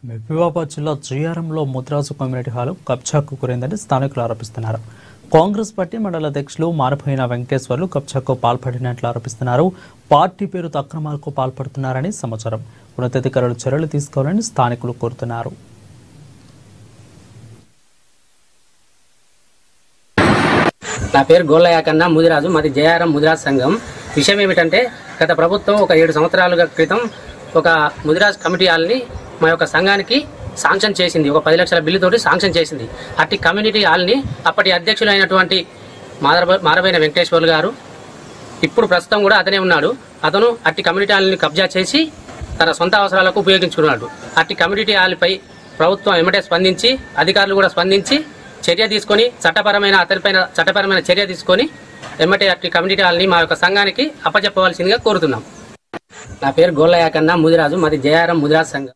మహబూబాబాద్ జిల్లా జిఆర్ఎంలో Mudiraju community hall కబ్జాకు గురైందని స్థానికులు ఆరోపిస్తున్నారు. కాంగ్రెస్ పార్టీ మండల అధ్యక్షులు మారపోయిన వెంకటేశ్వర్లు కబ్జాకు పాల్పడినట్లు ఆరోపిస్తున్నారు. పార్టీ పేరుతో అక్రమాలకు పాల్పడుతున్నారని సమాచారం. ఉన్నతాధికారులు చర్యలు తీసుకోవాలని స్థానికులు కోరుతున్నారు. నా పేరు గోల్లయ్య కన్నా ముదిరాజు. మాది జయారం ముదిరాజ్ సంఘం. విషయం ఏమిటంటే గత ప్రభుత్వం ఒక 7 సంవత్సరాల క్రితం ఒక ముదిరాజ్ కమిటీ హాల్ని మా యొక్క సంఘానికి శాంక్షన్ చేసింది. ఒక 10 లక్షల బిల్లుతోటి శాంక్షన్ చేసింది. అట్టి కమ్యూనిటీ హాల్ని అప్పటి అధ్యక్షులు అయినటువంటి మారబోయిన వెంకటేశ్వర్లు గారు, ఇప్పుడు ప్రస్తుతం కూడా అతనే ఉన్నాడు, అతను అట్టి కమ్యూనిటీ హాల్ని కబ్జా చేసి తన సొంత అవసరాలకు ఉపయోగించుకున్నాడు. అట్టి కమ్యూనిటీ హాల్పై ప్రభుత్వం ఎమ్మటే స్పందించి, అధికారులు కూడా స్పందించి చర్య తీసుకొని అతనిపైన చట్టపరమైన చర్య తీసుకొని ఎమ్మటే అట్టి కమ్యూనిటీ హాల్ని మా యొక్క సంఘానికి అప్పచెప్పవలసిందిగా కోరుతున్నాం. నా పేరు గోల్లయ్య కన్నా ముదిరాజు. మాది జయారం ముదిరాజ్ సంఘం.